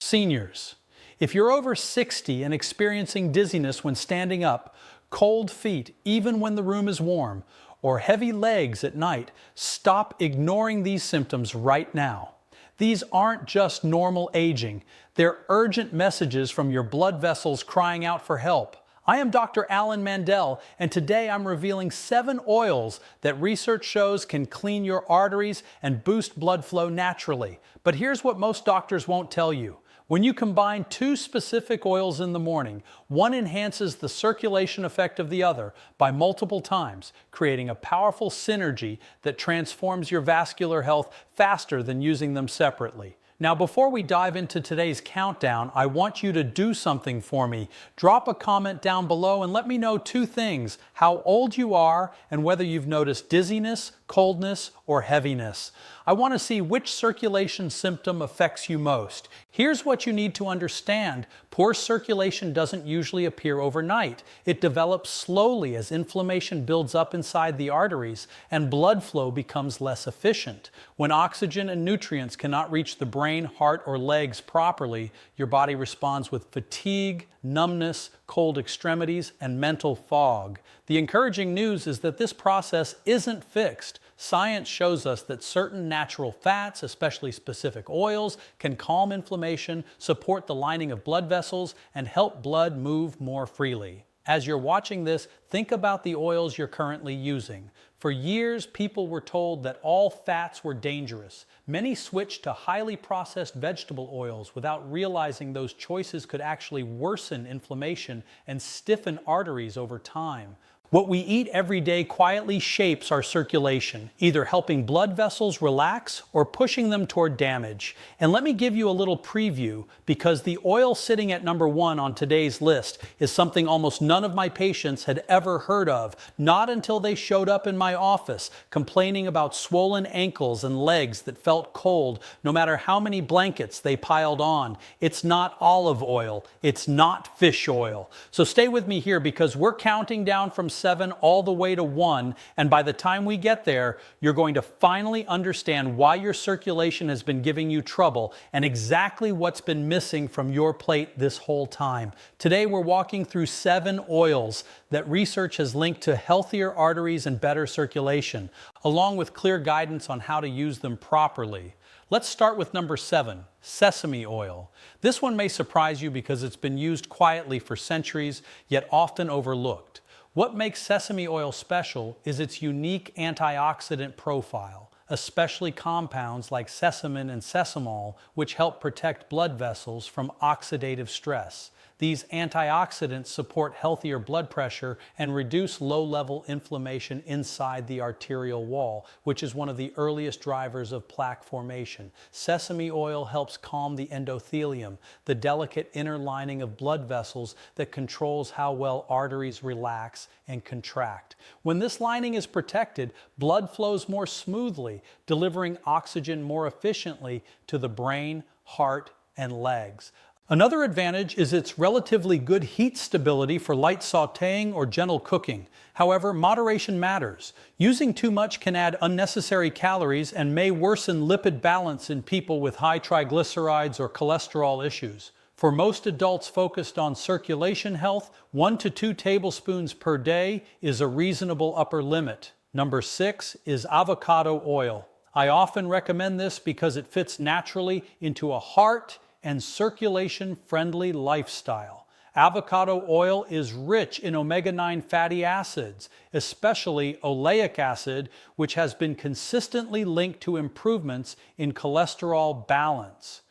Seniors, if you're over 60 and experiencing dizziness when standing up, cold feet even when the room is warm, or heavy legs at night, stop ignoring these symptoms right now. These aren't just normal aging. They're urgent messages from your blood vessels crying out for help. I am Dr. Alan Mandell, and today I'm revealing 7 oils that research shows can clean your arteries and boost blood flow naturally. But here's what most doctors won't tell you. When you combine 2 specific oils in the morning, one enhances the circulation effect of the other by multiple times, creating a powerful synergy that transforms your vascular health faster than using them separately. Now, before we dive into today's countdown, I want you to do something for me. Drop a comment down below and let me know 2 things: how old you are and whether you've noticed dizziness, coldness, or heaviness. I want to see which circulation symptom affects you most. Here's what you need to understand. Poor circulation doesn't usually appear overnight. It develops slowly as inflammation builds up inside the arteries and blood flow becomes less efficient. When oxygen and nutrients cannot reach the brain, heart, or legs properly, your body responds with fatigue, numbness, cold extremities, and mental fog. The encouraging news is that this process isn't fixed. Science shows us that certain natural fats, especially specific oils, can calm inflammation, support the lining of blood vessels, and help blood move more freely. As you're watching this, think about the oils you're currently using. For years, people were told that all fats were dangerous. Many switched to highly processed vegetable oils without realizing those choices could actually worsen inflammation and stiffen arteries over time. What we eat every day quietly shapes our circulation, either helping blood vessels relax or pushing them toward damage. And let me give you a little preview, because the oil sitting at number 1 on today's list is something almost none of my patients had ever heard of, not until they showed up in my office complaining about swollen ankles and legs that felt cold no matter how many blankets they piled on. It's not olive oil. It's not fish oil. So stay with me here, because we're counting down from 7 all the way to 1, and by the time we get there, you're going to finally understand why your circulation has been giving you trouble and exactly what's been missing from your plate this whole time. Today we're walking through 7 oils that research has linked to healthier arteries and better circulation, along with clear guidance on how to use them properly. Let's start with number 7, sesame oil. This one may surprise you because it's been used quietly for centuries, yet often overlooked. What makes sesame oil special is its unique antioxidant profile, especially compounds like sesamin and sesamol, which help protect blood vessels from oxidative stress. These antioxidants support healthier blood pressure and reduce low-level inflammation inside the arterial wall, which is one of the earliest drivers of plaque formation. Sesame oil helps calm the endothelium, the delicate inner lining of blood vessels that controls how well arteries relax and contract. When this lining is protected, blood flows more smoothly, delivering oxygen more efficiently to the brain, heart, and legs. Another advantage is its relatively good heat stability for light sautéing or gentle cooking. However, moderation matters. Using too much can add unnecessary calories and may worsen lipid balance in people with high triglycerides or cholesterol issues. For most adults focused on circulation health, 1 to 2 tablespoons per day is a reasonable upper limit. Number 6 is avocado oil. I often recommend this because it fits naturally into a heart and circulation-friendly lifestyle. Avocado oil is rich in omega-9 fatty acids, especially oleic acid, which has been consistently linked to improvements in cholesterol balance.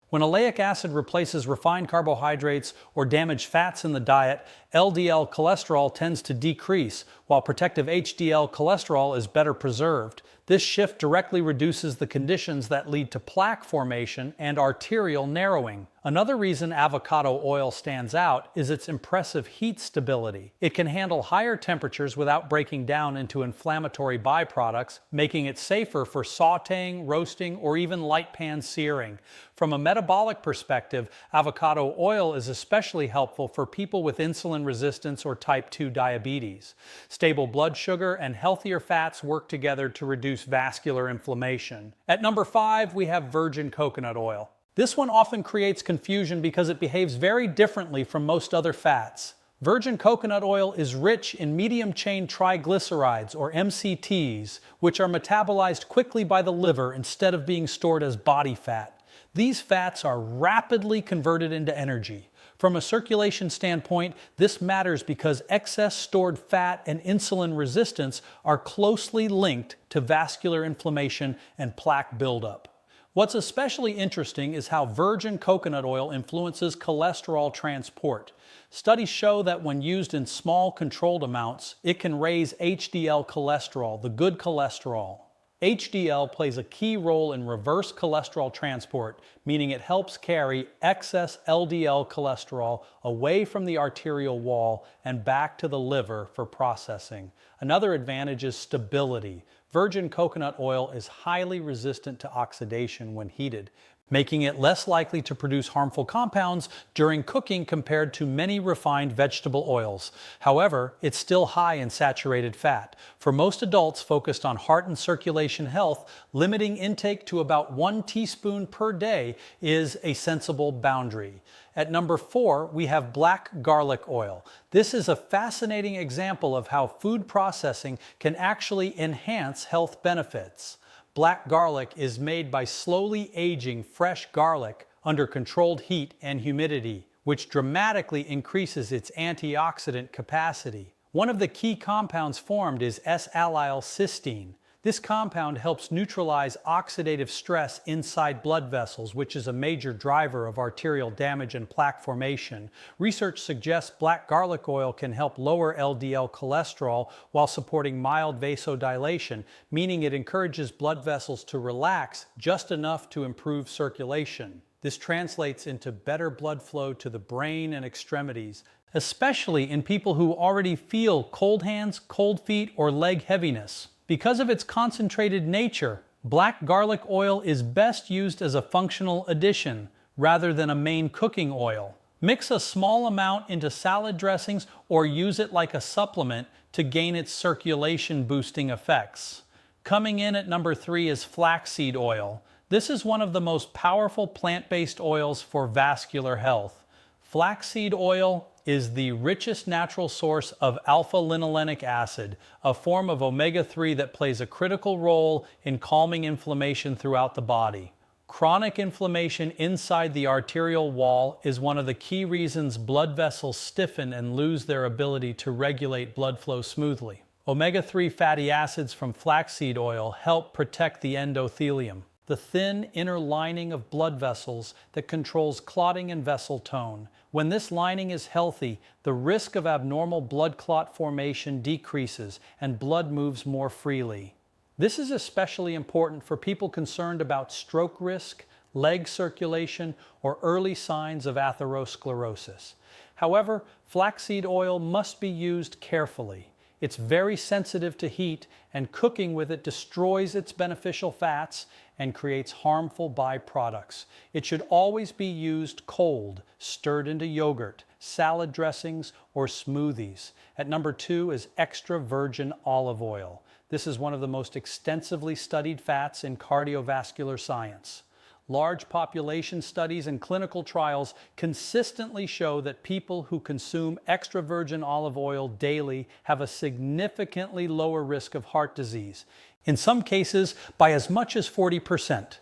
When oleic acid replaces refined carbohydrates or damaged fats in the diet, LDL cholesterol tends to decrease, while protective HDL cholesterol is better preserved. This shift directly reduces the conditions that lead to plaque formation and arterial narrowing. Another reason avocado oil stands out is its impressive heat stability. It can handle higher temperatures without breaking down into inflammatory byproducts, making it safer for sautéing, roasting, or even light pan searing. From a metabolic perspective, avocado oil is especially helpful for people with insulin resistance or type 2 diabetes. Stable blood sugar and healthier fats work together to reduce vascular inflammation. At number 5, we have virgin coconut oil. This one often creates confusion because it behaves very differently from most other fats. Virgin coconut oil is rich in medium-chain triglycerides, or MCTs, which are metabolized quickly by the liver instead of being stored as body fat. These fats are rapidly converted into energy. From a circulation standpoint, this matters because excess stored fat and insulin resistance are closely linked to vascular inflammation and plaque buildup. What's especially interesting is how virgin coconut oil influences cholesterol transport. Studies show that when used in small, controlled amounts, it can raise HDL cholesterol, the good cholesterol. HDL plays a key role in reverse cholesterol transport, meaning it helps carry excess LDL cholesterol away from the arterial wall and back to the liver for processing. Another advantage is stability. Virgin coconut oil is highly resistant to oxidation when heated, making it less likely to produce harmful compounds during cooking compared to many refined vegetable oils. However, it's still high in saturated fat. For most adults focused on heart and circulation health, limiting intake to about 1 teaspoon per day is a sensible boundary. At number 4, we have black garlic oil. This is a fascinating example of how food processing can actually enhance health benefits. Black garlic is made by slowly aging fresh garlic under controlled heat and humidity, which dramatically increases its antioxidant capacity. One of the key compounds formed is S-allyl cysteine. This compound helps neutralize oxidative stress inside blood vessels, which is a major driver of arterial damage and plaque formation. Research suggests black garlic oil can help lower LDL cholesterol while supporting mild vasodilation, meaning it encourages blood vessels to relax just enough to improve circulation. This translates into better blood flow to the brain and extremities, especially in people who already feel cold hands, cold feet, or leg heaviness. Because of its concentrated nature, black garlic oil is best used as a functional addition rather than a main cooking oil. Mix a small amount into salad dressings or use it like a supplement to gain its circulation boosting effects. Coming in at number 3 is flaxseed oil. This is one of the most powerful plant-based oils for vascular health. Flaxseed oil is the richest natural source of alpha-linolenic acid, a form of omega-3 that plays a critical role in calming inflammation throughout the body. Chronic inflammation inside the arterial wall is one of the key reasons blood vessels stiffen and lose their ability to regulate blood flow smoothly. Omega-3 fatty acids from flaxseed oil help protect the endothelium, the thin inner lining of blood vessels that controls clotting and vessel tone. When this lining is healthy, the risk of abnormal blood clot formation decreases and blood moves more freely. This is especially important for people concerned about stroke risk, leg circulation, or early signs of atherosclerosis. However, flaxseed oil must be used carefully. It's very sensitive to heat, and cooking with it destroys its beneficial fats and creates harmful byproducts. It should always be used cold, stirred into yogurt, salad dressings, or smoothies. At number 2 is extra virgin olive oil. This is one of the most extensively studied fats in cardiovascular science. Large population studies and clinical trials consistently show that people who consume extra virgin olive oil daily have a significantly lower risk of heart disease, in some cases by as much as 40%.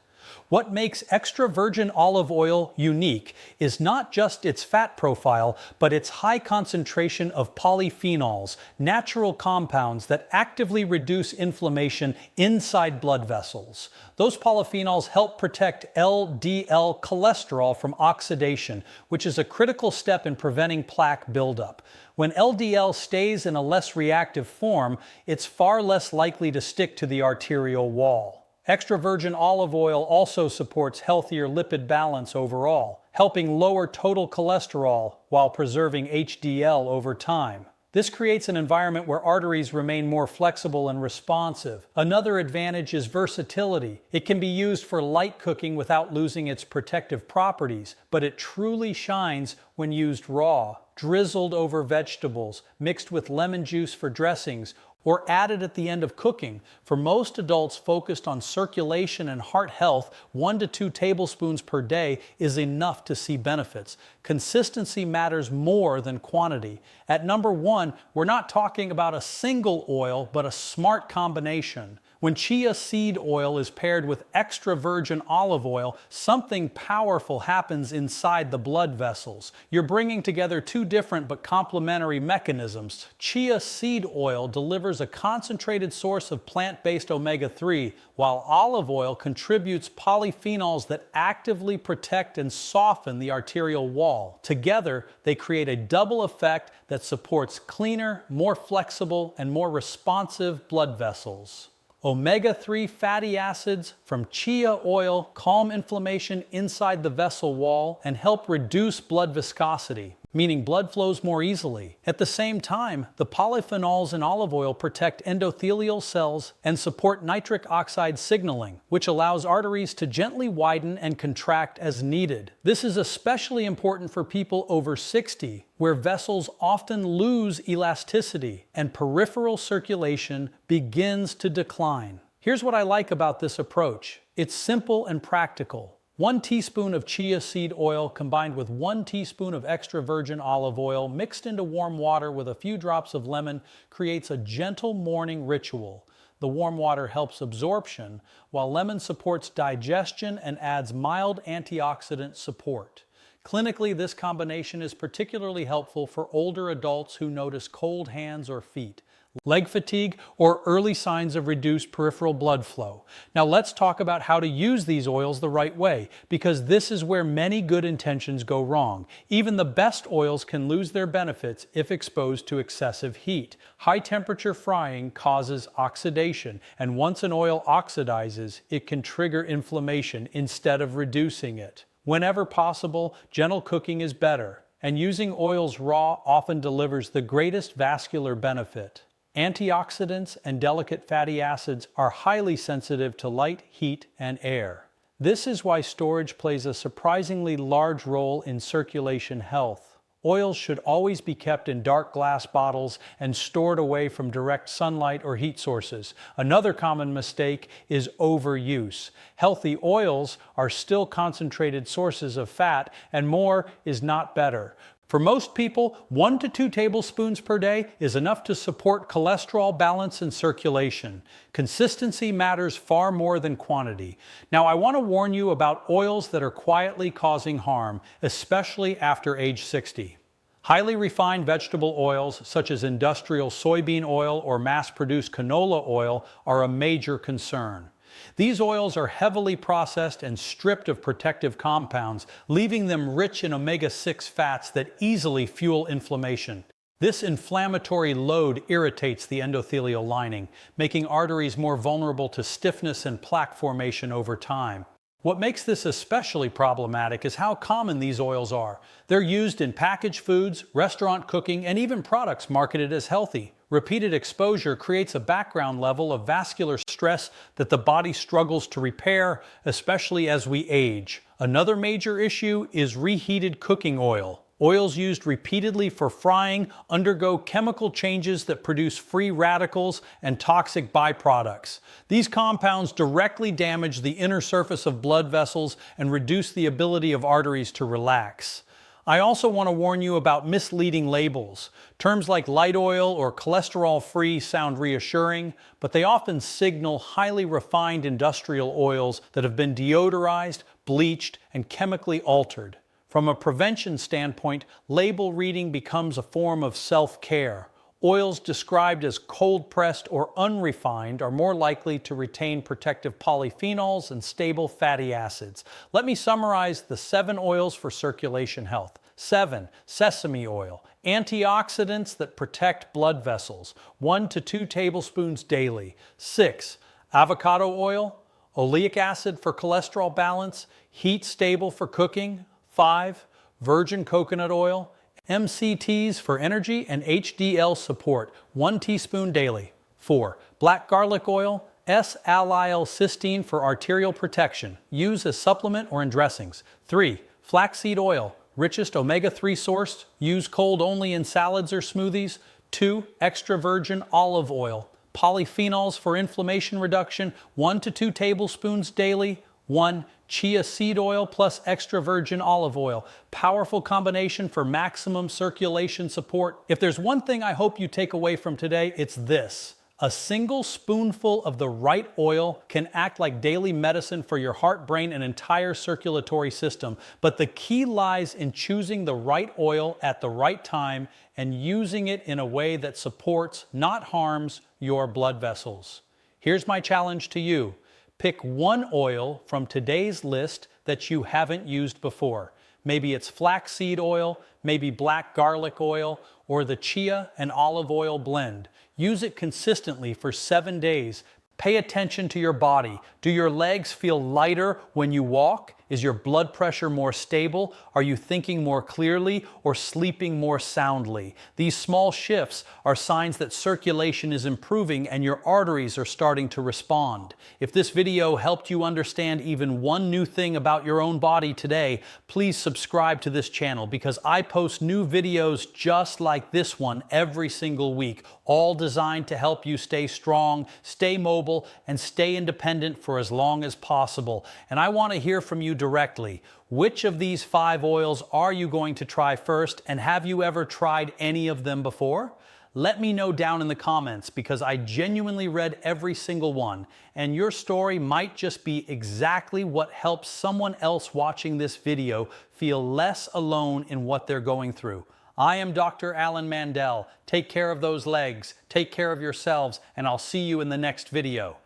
What makes extra virgin olive oil unique is not just its fat profile, but its high concentration of polyphenols, natural compounds that actively reduce inflammation inside blood vessels. Those polyphenols help protect LDL cholesterol from oxidation, which is a critical step in preventing plaque buildup. When LDL stays in a less reactive form, it's far less likely to stick to the arterial wall. Extra virgin olive oil also supports healthier lipid balance overall, helping lower total cholesterol while preserving HDL over time. This creates an environment where arteries remain more flexible and responsive. Another advantage is versatility. It can be used for light cooking without losing its protective properties, but it truly shines when used raw, drizzled over vegetables, mixed with lemon juice for dressings, or added at the end of cooking. For most adults focused on circulation and heart health, 1 to 2 tablespoons per day is enough to see benefits. Consistency matters more than quantity. At number 1, we're not talking about a single oil, but a smart combination. When chia seed oil is paired with extra virgin olive oil, something powerful happens inside the blood vessels. You're bringing together two different but complementary mechanisms. Chia seed oil delivers a concentrated source of plant-based omega-3, while olive oil contributes polyphenols that actively protect and soften the arterial wall. Together, they create a double effect that supports cleaner, more flexible, and more responsive blood vessels. Omega-3 fatty acids from chia oil calm inflammation inside the vessel wall and help reduce blood viscosity, meaning blood flows more easily. At the same time, the polyphenols in olive oil protect endothelial cells and support nitric oxide signaling, which allows arteries to gently widen and contract as needed. This is especially important for people over 60, where vessels often lose elasticity and peripheral circulation begins to decline. Here's what I like about this approach. It's simple and practical. 1 teaspoon of chia seed oil combined with 1 teaspoon of extra virgin olive oil mixed into warm water with a few drops of lemon creates a gentle morning ritual. The warm water helps absorption, while lemon supports digestion and adds mild antioxidant support. Clinically, this combination is particularly helpful for older adults who notice cold hands or feet, leg fatigue, or early signs of reduced peripheral blood flow. Now let's talk about how to use these oils the right way, because this is where many good intentions go wrong. Even the best oils can lose their benefits if exposed to excessive heat. High temperature frying causes oxidation, and once an oil oxidizes, it can trigger inflammation instead of reducing it. Whenever possible, gentle cooking is better, and using oils raw often delivers the greatest vascular benefit. Antioxidants and delicate fatty acids are highly sensitive to light, heat, and air. This is why storage plays a surprisingly large role in circulation health. Oils should always be kept in dark glass bottles and stored away from direct sunlight or heat sources. Another common mistake is overuse. Healthy oils are still concentrated sources of fat, and more is not better. For most people, 1 to 2 tablespoons per day is enough to support cholesterol balance and circulation. Consistency matters far more than quantity. Now, I want to warn you about oils that are quietly causing harm, especially after age 60. Highly refined vegetable oils, such as industrial soybean oil or mass-produced canola oil, are a major concern. These oils are heavily processed and stripped of protective compounds, leaving them rich in omega-6 fats that easily fuel inflammation. This inflammatory load irritates the endothelial lining, making arteries more vulnerable to stiffness and plaque formation over time. What makes this especially problematic is how common these oils are. They're used in packaged foods, restaurant cooking, and even products marketed as healthy. Repeated exposure creates a background level of vascular stress that the body struggles to repair, especially as we age. Another major issue is reheated cooking oil. Oils used repeatedly for frying undergo chemical changes that produce free radicals and toxic byproducts. These compounds directly damage the inner surface of blood vessels and reduce the ability of arteries to relax. I also want to warn you about misleading labels. Terms like light oil or cholesterol-free sound reassuring, but they often signal highly refined industrial oils that have been deodorized, bleached, and chemically altered. From a prevention standpoint, label reading becomes a form of self-care. Oils described as cold-pressed or unrefined are more likely to retain protective polyphenols and stable fatty acids. Let me summarize the 7 oils for circulation health. 7. Sesame oil. Antioxidants that protect blood vessels. 1 to 2 tablespoons daily. 6. Avocado oil. Oleic acid for cholesterol balance. Heat stable for cooking. 5. Virgin coconut oil. MCTs for energy and HDL support, 1 teaspoon daily. 4. Black garlic oil, S-allyl-cysteine for arterial protection. Use as supplement or in dressings. 3. Flaxseed oil, richest omega-3 source. Use cold only in salads or smoothies. 2. Extra virgin olive oil, Polyphenols for inflammation reduction, 1 to 2 tablespoons daily. 1. Chia seed oil plus extra virgin olive oil. Powerful combination for maximum circulation support. If there's one thing I hope you take away from today, it's this. A single spoonful of the right oil can act like daily medicine for your heart, brain, and entire circulatory system. But the key lies in choosing the right oil at the right time and using it in a way that supports, not harms, your blood vessels. Here's my challenge to you. Pick one oil from today's list that you haven't used before. Maybe it's flaxseed oil, maybe black garlic oil, or the chia and olive oil blend. Use it consistently for 7 days. Pay attention to your body. Do your legs feel lighter when you walk? Is your blood pressure more stable? Are you thinking more clearly or sleeping more soundly? These small shifts are signs that circulation is improving and your arteries are starting to respond. If this video helped you understand even one new thing about your own body today, please subscribe to this channel because I post new videos just like this one every single week, all designed to help you stay strong, stay mobile, and stay independent for as long as possible. And I want to hear from you directly. Which of these 5 oils are you going to try first, and have you ever tried any of them before? Let me know down in the comments because I genuinely read every single one, and your story might just be exactly what helps someone else watching this video feel less alone in what they're going through. I am Dr. Alan Mandell. Take care of those legs, take care of yourselves, and I'll see you in the next video.